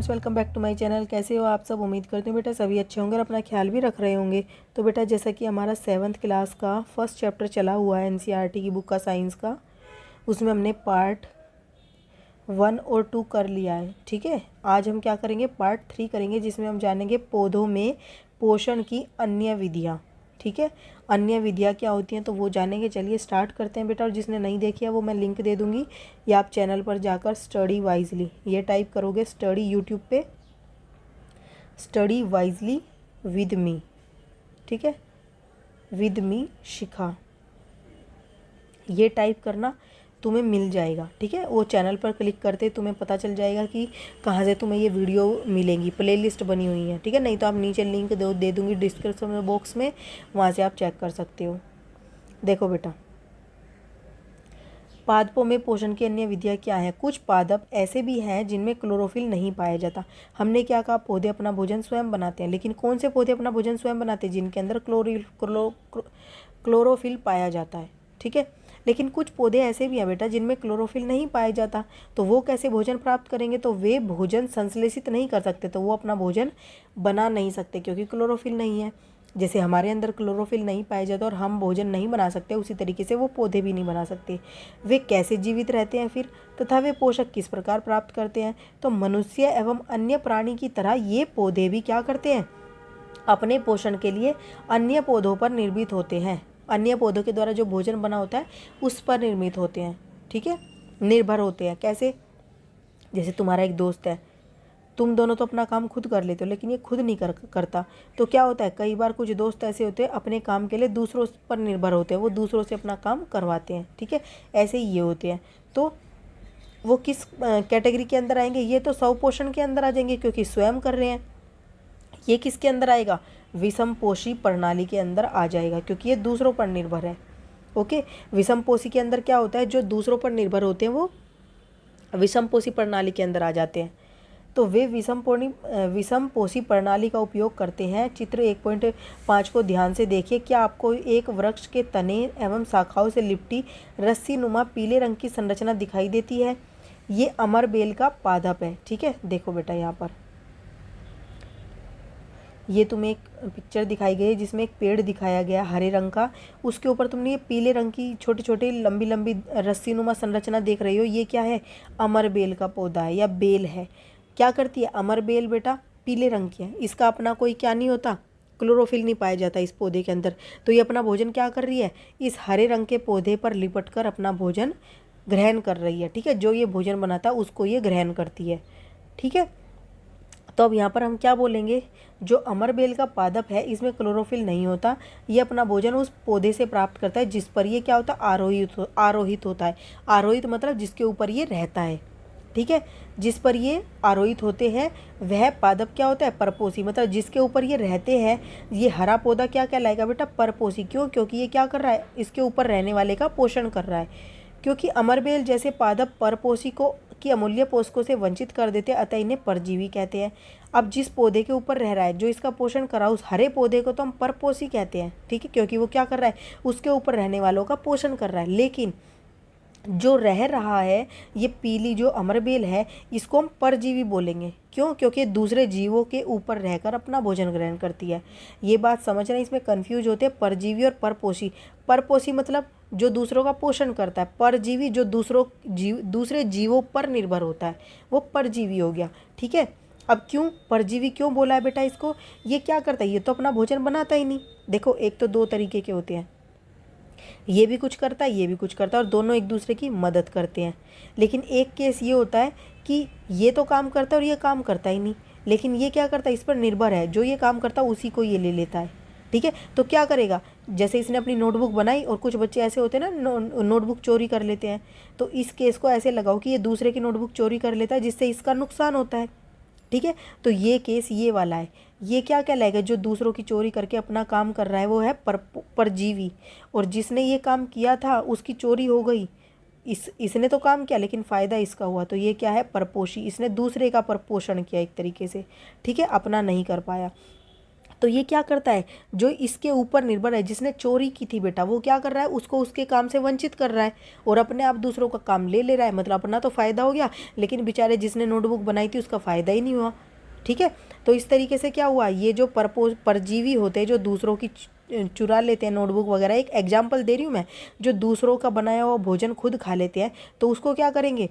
Friends, welcome back to my channel. कैसे हो आप सब? उम्मीद करती हूँ बेटा सभी अच्छे होंगे और अपना ख्याल भी रख रहे होंगे। तो बेटा जैसा कि हमारा 7th क्लास का फर्स्ट चैप्टर चला हुआ है एनसीईआरटी की बुक का साइंस का, उसमें हमने पार्ट 1 और 2 कर लिया है। ठीक है, आज हम क्या करेंगे, पार्ट 3 करेंगे, जिसमें हम जानेंगे पौधों में पोषण की अन्य विधियाँ। ठीक है, अन्य विधियाँ क्या होती हैं तो वो जानेंगे। चलिए स्टार्ट करते हैं बेटा। और जिसने नहीं देखी है वो मैं लिंक दे दूँगी, या आप चैनल पर जाकर स्टडी वाइजली ये टाइप करोगे, स्टडी यूट्यूब पे स्टडी वाइजली विद मी, ठीक है, विद मी शिखा, ये टाइप करना, तुम्हें मिल जाएगा। ठीक है, वो चैनल पर क्लिक करते तुम्हें पता चल जाएगा कि कहाँ से तुम्हें ये वीडियो मिलेंगी। प्लेलिस्ट बनी हुई है। ठीक है, नहीं तो आप नीचे लिंक दे दूँगी डिस्क्रिप्शन बॉक्स में, वहाँ से आप चेक कर सकते हो। देखो बेटा, पादपों में पोषण की अन्य विधियाँ क्या हैं। कुछ पादप ऐसे भी हैं जिनमें क्लोरोफिल नहीं पाया जाता। हमने क्या कहा, पौधे अपना भोजन स्वयं बनाते हैं। लेकिन कौन से पौधे अपना भोजन स्वयं बनाते हैं? जिनके अंदर क्लोरोफिल पाया जाता है। ठीक है, लेकिन कुछ पौधे ऐसे भी हैं बेटा जिनमें क्लोरोफिल नहीं पाया जाता। तो वो कैसे भोजन प्राप्त करेंगे? तो वे भोजन संश्लेषित नहीं कर सकते, तो वो अपना भोजन बना नहीं सकते क्योंकि क्लोरोफिल नहीं है। जैसे हमारे अंदर क्लोरोफिल नहीं पाया जाता और हम भोजन नहीं बना सकते, उसी तरीके से वो पौधे भी नहीं बना सकते। वे कैसे जीवित रहते हैं फिर, तथा वे पोषक किस प्रकार प्राप्त करते हैं? तो मनुष्य एवं अन्य प्राणी की तरह ये पौधे भी क्या करते हैं, अपने पोषण के लिए अन्य पौधों पर निर्मित होते हैं। अन्य पौधों के द्वारा जो भोजन बना होता है उस पर निर्मित होते हैं। ठीक है, निर्भर होते हैं। कैसे? जैसे तुम्हारा एक दोस्त है, तुम दोनों तो अपना काम खुद कर लेते हो, लेकिन ये खुद नहीं करता। तो क्या होता है, कई बार कुछ दोस्त ऐसे होते हैं अपने काम के लिए दूसरों पर निर्भर होते हैं, वो दूसरों से अपना काम करवाते हैं। ठीक है, ऐसे ही ये होते हैं। तो वो किस कैटेगरी के अंदर आएंगे? ये तो स्वपोषण के अंदर आ जाएंगे क्योंकि स्वयं कर रहे हैं। ये किसके अंदर आएगा? विषमपोषी प्रणाली के अंदर आ जाएगा क्योंकि ये दूसरों पर निर्भर है। ओके, विषमपोषी के अंदर क्या होता है, जो दूसरों पर निर्भर होते हैं वो विषमपोषी प्रणाली के अंदर आ जाते हैं। तो वे विषमपोषी प्रणाली का उपयोग करते हैं। चित्र 1.5 को ध्यान से देखिए। क्या आपको एक वृक्ष के तने एवं शाखाओं से लिपटी रस्सी नुमा पीले रंग की संरचना दिखाई देती है? ये अमरबेल का पादप है। ठीक है, देखो बेटा, यहाँ पर ये तुम्हें एक पिक्चर दिखाई गई है जिसमें एक पेड़ दिखाया गया हरे रंग का, उसके ऊपर तुमने ये पीले रंग की छोटी छोटी लंबी लंबी रस्सी नुमा संरचना देख रही हो। ये क्या है? अमरबेल का पौधा है या बेल है। क्या करती है अमरबेल बेटा? पीले रंग की है। इसका अपना कोई क्या नहीं होता, क्लोरोफिल नहीं पाया जाता इस पौधे के अंदर। तो ये अपना भोजन क्या कर रही है, इस हरे रंग के पौधे पर लिपट कर अपना भोजन ग्रहण कर रही है। ठीक है, जो ये भोजन बनाता है उसको ये ग्रहण करती है। ठीक है, तो अब यहाँ पर हम क्या बोलेंगे, जो अमरबेल का पादप है इसमें क्लोरोफिल नहीं होता। ये अपना भोजन उस पौधे से प्राप्त करता है जिस पर ये क्या होता है, आरोहित होता है। आरोहित मतलब जिसके ऊपर ये रहता है। ठीक है, जिस पर ये आरोहित होते हैं वह पादप क्या होता है, परपोषी, मतलब जिसके ऊपर ये रहते हैं। ये हरा पौधा क्या कहलाएगा बेटा, परपोषी। क्यों? क्योंकि ये क्या कर रहा है, इसके ऊपर रहने वाले का पोषण कर रहा है। क्योंकि अमरबेल जैसे पादप परपोषी को की अमूल्य पोषकों से वंचित कर देते हैं, अतः इन्हें परजीवी कहते हैं। अब जिस पौधे के ऊपर रह रहा है, जो इसका पोषण कर रहा है, उस हरे पौधे को तो हम परपोषी कहते हैं। ठीक है, क्योंकि वो क्या कर रहा है, उसके ऊपर रहने वालों का पोषण कर रहा है। लेकिन जो रह रहा है, ये पीली जो अमरबेल है, इसको हम परजीवी बोलेंगे। क्यों? क्योंकि दूसरे जीवों के ऊपर रहकर अपना भोजन ग्रहण करती है। ये बात समझ रहे हैं, इसमें कंफ्यूज होते हैं परजीवी और परपोषी। परपोषी मतलब जो दूसरों का पोषण करता है, परजीवी जो दूसरे जीवों पर निर्भर होता है, वो परजीवी हो गया। ठीक है, अब क्यों परजीवी क्यों बोला है बेटा इसको? ये क्या करता है, ये तो अपना भोजन बनाता ही नहीं। देखो, एक तो 2 तरीके के होते हैं, ये भी कुछ करता है, ये भी कुछ करता है, और दोनों एक दूसरे की मदद करते हैं। लेकिन एक केस ये होता है कि ये तो काम करता है और ये काम करता ही नहीं, लेकिन ये क्या करता है, इस पर निर्भर है। जो ये काम करता है उसी को ये ले लेता है। ठीक है, तो क्या करेगा, जैसे इसने अपनी नोटबुक बनाई और कुछ बच्चे ऐसे होते हैं ना, नोटबुक चोरी कर लेते हैं। तो इस केस को ऐसे लगाओ कि ये दूसरे की नोटबुक चोरी कर लेता है, जिससे इसका नुकसान होता है। ठीक है, तो ये केस ये वाला है। ये क्या कहलाएगा, जो दूसरों की चोरी करके अपना काम कर रहा है वो है परजीवी। और जिसने ये काम किया था उसकी चोरी हो गई, इसने तो काम किया लेकिन फ़ायदा इसका हुआ, तो ये क्या है, परपोषी। इसने दूसरे का परपोषण किया एक तरीके से। ठीक है, अपना नहीं कर पाया। तो ये क्या करता है, जो इसके ऊपर निर्भर है, जिसने चोरी की थी बेटा, वो क्या कर रहा है, उसको उसके काम से वंचित कर रहा है और अपने आप दूसरों का काम ले ले रहा है। मतलब अपना तो फ़ायदा हो गया, लेकिन बेचारे जिसने नोटबुक बनाई थी उसका फ़ायदा ही नहीं हुआ। ठीक है, तो इस तरीके से क्या हुआ, ये जो परजीवी होते हैं जो दूसरों की चुरा लेते हैं नोटबुक वगैरह, एक एग्जाम्पल दे रही हूँ मैं, जो दूसरों का बनाया हुआ भोजन खुद खा लेते हैं, तो उसको क्या करेंगे,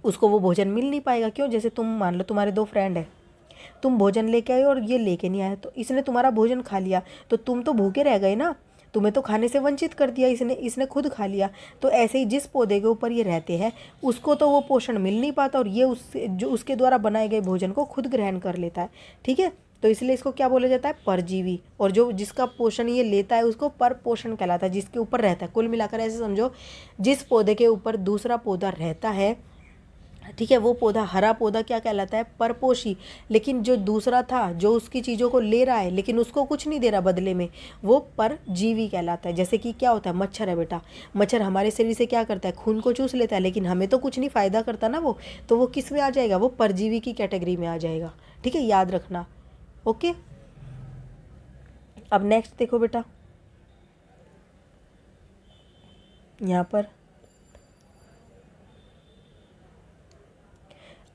उसको वो भोजन मिल नहीं पाएगा। क्यों, जैसे तुम मान लो तुम्हारे दो फ्रेंड है, तुम भोजन लेके आए और ये लेके नहीं आए, तो इसने तुम्हारा भोजन खा लिया, तो तुम तो भूखे रह गए ना, तुम्हें तो खाने से वंचित कर दिया इसने, इसने खुद खा लिया। तो ऐसे ही जिस पौधे के ऊपर ये रहते हैं उसको तो वो पोषण मिल नहीं पाता, और ये उससे जो उसके द्वारा बनाए गए भोजन को खुद ग्रहण कर लेता है। ठीक है, तो इसलिए इसको क्या बोला जाता है, परजीवी। और जो जिसका पोषण ये लेता है उसको पर पोषण कहलाता है, जिसके ऊपर रहता है। कुल मिलाकर ऐसे समझो, जिस पौधे के ऊपर दूसरा पौधा रहता है, ठीक है, वो पौधा, हरा पौधा क्या कहलाता है, परपोषी। लेकिन जो दूसरा था, जो उसकी चीज़ों को ले रहा है लेकिन उसको कुछ नहीं दे रहा बदले में, वो परजीवी कहलाता है। जैसे कि क्या होता है, मच्छर है बेटा, मच्छर हमारे शरीर से क्या करता है, खून को चूस लेता है, लेकिन हमें तो कुछ नहीं फ़ायदा करता ना वो, तो वो किस में आ जाएगा, वो परजीवी की कैटेगरी में आ जाएगा। ठीक है, याद रखना। ओके, अब नेक्स्ट देखो बेटा, यहाँ पर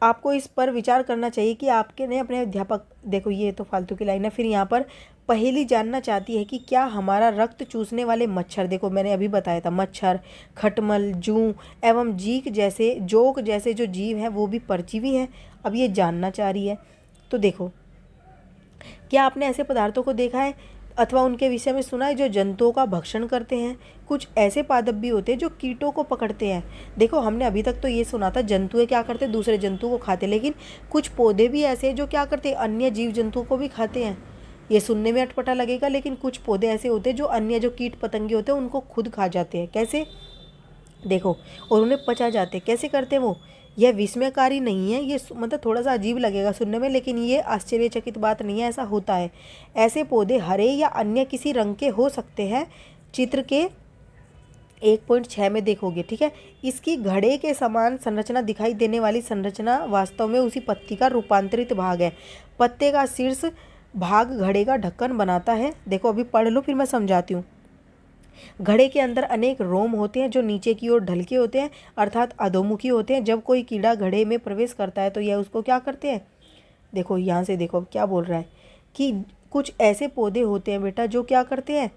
आपको इस पर विचार करना चाहिए कि आपके ने अपने अध्यापक, देखो ये तो फालतू की लाइन है। फिर यहाँ पर पहेली जानना चाहती है कि क्या हमारा रक्त चूसने वाले मच्छर, देखो मैंने अभी बताया था, मच्छर, खटमल, जूं एवं जोक जैसे जो जीव हैं वो भी परजीवी हैं। अब ये जानना चाह रही है, तो देखो, क्या आपने ऐसे पदार्थों को देखा है अथवा उनके विषय में सुना है जो जंतुओं का भक्षण करते हैं? कुछ ऐसे पादप भी होते हैं जो कीटों को पकड़ते हैं। देखो हमने अभी तक तो ये सुना था जंतुएं क्या करते हैं, दूसरे जंतु को खाते, लेकिन कुछ पौधे भी ऐसे हैं जो क्या करते हैं, अन्य जीव जंतुओं को भी खाते हैं। ये सुनने में अटपटा लगेगा, लेकिन कुछ पौधे ऐसे होते हैं जो अन्य जो कीट पतंगे होते हैं उनको खुद खा जाते हैं। कैसे, देखो, और उन्हें पचा जाते, कैसे करते हैं वो, यह विस्मयकारी नहीं है, ये मतलब थोड़ा सा अजीब लगेगा सुनने में, लेकिन ये आश्चर्यचकित बात नहीं है, ऐसा होता है। ऐसे पौधे हरे या अन्य किसी रंग के हो सकते हैं। चित्र के 1.6 में देखोगे, ठीक है, इसकी घड़े के समान संरचना दिखाई देने वाली संरचना वास्तव में उसी पत्ती का रूपांतरित भाग है। पत्ते का शीर्ष भाग घड़े का ढक्कन बनाता है। देखो अभी पढ़ लो फिर मैं समझाती हूँ। घड़े के अंदर अनेक रोम होते हैं जो नीचे की ओर ढलके होते हैं, अर्थात अधोमुखी होते हैं। जब कोई कीड़ा घड़े में प्रवेश करता है तो यह उसको क्या करते हैं, देखो यहाँ से देखो क्या बोल रहा है कि कुछ ऐसे पौधे होते हैं बेटा जो क्या करते हैं,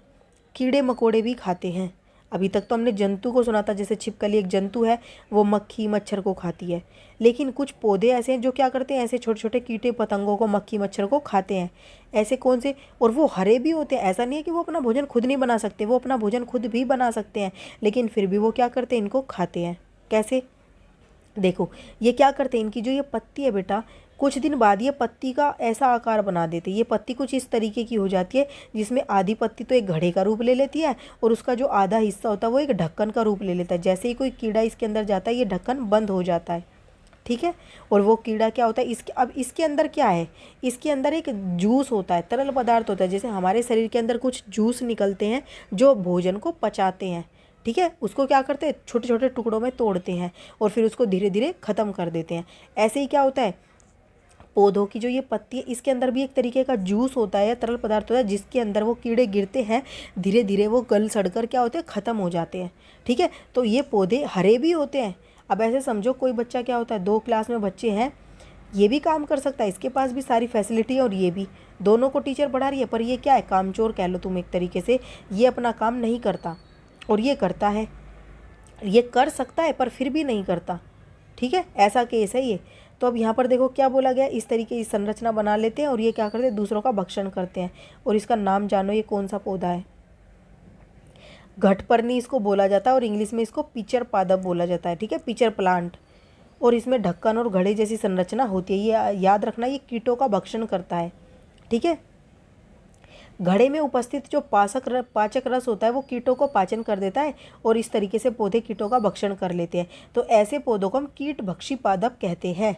कीड़े मकोड़े भी खाते हैं। अभी तक तो हमने जंतु को सुना था, जैसे छिपकली एक जंतु है, वो मक्खी मच्छर को खाती है, लेकिन कुछ पौधे ऐसे हैं जो क्या करते हैं, ऐसे छोटे छोटे कीटे पतंगों को, मक्खी मच्छर को खाते हैं। ऐसे कौन से, और वो हरे भी होते हैं। ऐसा नहीं है कि वो अपना भोजन खुद नहीं बना सकते, वो अपना भोजन खुद भी बना सकते हैं, लेकिन फिर भी वो क्या करते हैं, इनको खाते हैं। कैसे, देखो ये क्या करते हैं, इनकी जो ये पत्ती है बेटा, कुछ दिन बाद ये पत्ती का ऐसा आकार बना देते हैं। ये पत्ती कुछ इस तरीके की हो जाती है जिसमें आधी पत्ती तो एक घड़े का रूप ले लेती है और उसका जो आधा हिस्सा होता है वो एक ढक्कन का रूप ले लेता है। जैसे ही कोई कीड़ा इसके अंदर जाता है ये ढक्कन बंद हो जाता है। ठीक है, और वो कीड़ा क्या होता है, इसके अब इसके अंदर क्या है, इसके अंदर एक जूस होता है, तरल पदार्थ होता है। जैसे हमारे शरीर के अंदर कुछ जूस निकलते हैं जो भोजन को पचाते हैं। ठीक है, उसको क्या करते हैं, छोटे छोटे टुकड़ों में तोड़ते हैं और फिर उसको धीरे धीरे ख़त्म कर देते हैं। ऐसे ही क्या होता है, पौधों की जो ये पत्ती है इसके अंदर भी एक तरीके का जूस होता है या तरल पदार्थ होता है जिसके अंदर वो कीड़े गिरते हैं, धीरे धीरे वो गल सड़कर क्या होते हैं, ख़त्म हो जाते हैं। ठीक है, तो ये पौधे हरे भी होते हैं। अब ऐसे समझो कोई बच्चा क्या होता है, 2 क्लास में बच्चे हैं, ये भी काम कर सकता है, इसके पास भी सारी फैसिलिटी है और ये भी, दोनों को टीचर पढ़ा रही है, पर ये क्या है, कामचोर कह लो तुम एक तरीके से। ये अपना काम नहीं करता और ये करता है, ये कर सकता है पर फिर भी नहीं करता। ठीक है, ऐसा केस है ये। तो अब यहाँ पर देखो क्या बोला गया, इस तरीके की संरचना बना लेते हैं और ये क्या करते हैं, दूसरों का भक्षण करते हैं। और इसका नाम जानो, ये कौन सा पौधा है, घटपर्णी इसको बोला जाता है और इंग्लिश में इसको पिचर पादप बोला जाता है। ठीक है, पिचर प्लांट। और इसमें ढक्कन और घड़े जैसी संरचना होती है। ये याद रखना, ये कीटों का भक्षण करता है। ठीक है, घड़े में उपस्थित जो पाचक रस होता है वो कीटों को पाचन कर देता है और इस तरीके से पौधे कीटों का भक्षण कर लेते हैं। तो ऐसे पौधों को हम कीट भक्षी पादप कहते हैं।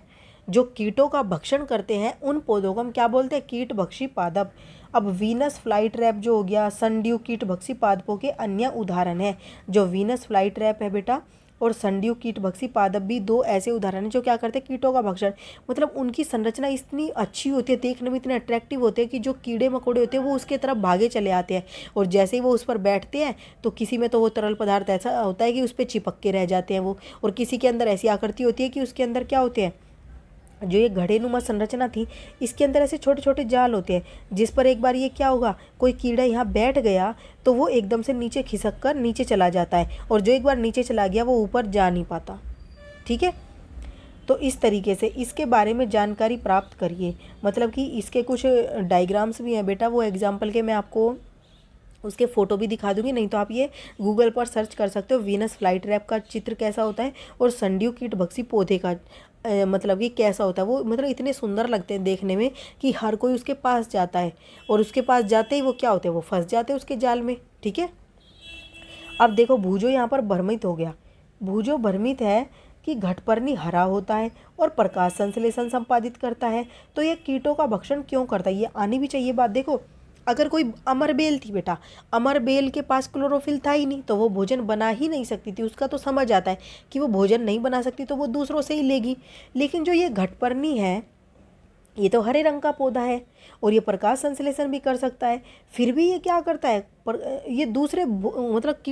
जो कीटों का भक्षण करते हैं उन पौधों को हम क्या बोलते हैं, कीट भक्षी पादप। अब वीनस फ्लाई ट्रैप जो हो गया, सनड्यू कीट भक्षी पादपों के अन्य उदाहरण है। जो वीनस फ्लाई ट्रैप है बेटा, और संडियों कीट भक्षी पादप भी दो ऐसे उदाहरण हैं जो क्या करते हैं, कीटों का भक्षण। मतलब उनकी संरचना इतनी अच्छी होती है, देखने में इतने अट्रैक्टिव होते हैं कि जो कीड़े मकोड़े होते हैं वो उसके तरफ भागे चले आते हैं, और जैसे ही वो उस पर बैठते हैं तो किसी में तो वो तरल पदार्थ ऐसा होता है कि उस पर चिपक के रह जाते हैं वो, और किसी के अंदर ऐसी आकृति होती है कि उसके अंदर क्या होते हैं, जो ये घड़ेनुमा संरचना थी इसके अंदर ऐसे छोटे छोटे जाल होते हैं, जिस पर एक बार ये क्या होगा, कोई कीड़ा यहाँ बैठ गया तो वो एकदम से नीचे खिसक कर नीचे चला जाता है, और जो एक बार नीचे चला गया वो ऊपर जा नहीं पाता। ठीक है, तो इस तरीके से इसके बारे में जानकारी प्राप्त करिए। मतलब कि इसके कुछ डायग्राम्स भी हैं बेटा, वो एग्जाम्पल के मैं आपको उसके फ़ोटो भी दिखा दूंगी, नहीं तो आप ये गूगल पर सर्च कर सकते हो, वीनस फ्लाइट ट्रैप का चित्र कैसा होता है और संडियों कीट भक्षी पौधे का मतलब कि कैसा होता है वो। मतलब इतने सुंदर लगते हैं देखने में कि हर कोई उसके पास जाता है, और उसके पास जाते ही वो क्या होते हैं, वो फंस जाते हैं उसके जाल में। ठीक है, अब देखो भूजो यहाँ पर भ्रमित हो गया। भूजो भ्रमित है कि घटपर्णी हरा होता है और प्रकाश संश्लेषण संपादित करता है, तो ये कीटों का भक्षण क्यों करता है, ये आनी भी चाहिए बात। देखो अगर कोई अमर बेल थी बेटा, अमर बेल के पास क्लोरोफिल था ही नहीं तो वो भोजन बना ही नहीं सकती थी, उसका तो समझ आता है कि वो भोजन नहीं बना सकती तो वो दूसरों से ही लेगी। लेकिन जो ये घटपर्णी है ये तो हरे रंग का पौधा है और ये प्रकाश संश्लेषण भी कर सकता है, फिर भी ये क्या करता है, ये दूसरे मतलब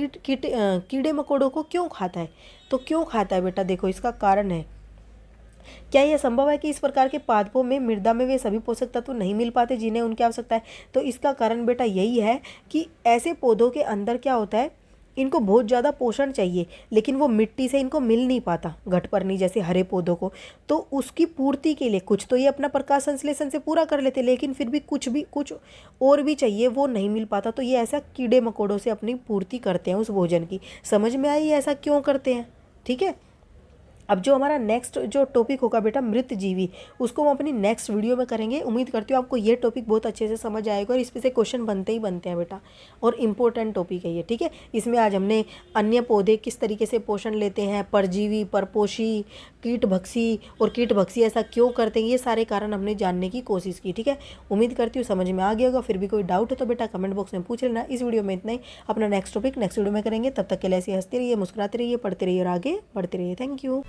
कीड़े मकोड़ों को क्यों खाता है। तो क्यों खाता है बेटा, देखो इसका कारण है। क्या यह संभव है कि इस प्रकार के पादपों में मृदा में वे सभी पोषक तत्व नहीं मिल पाते जिन्हें उनकी आवश्यकता है। तो इसका कारण बेटा यही है कि ऐसे पौधों के अंदर क्या होता है, इनको बहुत ज़्यादा पोषण चाहिए लेकिन वो मिट्टी से इनको मिल नहीं पाता, घटपर्णी जैसे हरे पौधों को। तो उसकी पूर्ति के लिए कुछ तो ये अपना प्रकाश संश्लेषण से पूरा कर लेते, लेकिन फिर भी कुछ और भी चाहिए, वो नहीं मिल पाता। तो ये ऐसा कीड़े मकोड़ों से अपनी पूर्ति करते हैं उस भोजन की। समझ में आई ऐसा क्यों करते हैं। ठीक है, अब जो हमारा नेक्स्ट जो टॉपिक होगा बेटा मृत जीवी, उसको हम अपनी नेक्स्ट वीडियो में करेंगे। उम्मीद करती हूँ आपको ये टॉपिक बहुत अच्छे से समझ आएगा और इस पे से क्वेश्चन बनते ही बनते हैं बेटा, और इम्पोर्टेंट टॉपिक है ये। ठीक है, इसमें आज हमने अन्य पौधे किस तरीके से पोषण लेते हैं, परजीवी, परपोषी, कीटभक्षी और कीटभक्षी ऐसा क्यों करते हैं, ये सारे कारण हमने जानने की कोशिश की। ठीक है, उम्मीद करती हूँ समझ में आ गया होगा। फिर भी कोई डाउट हो तो बेटा कमेंट बॉक्स में पूछ लेना। इस वीडियो में इतना ही, अपना नेक्स्ट टॉपिक नेक्स्ट वीडियो में करेंगे। तब तक के लिए ऐसे हंसते रहिए, मुस्कुराते रहिए, पढ़ते रहिए और आगे बढ़ते रहिए। Thank you.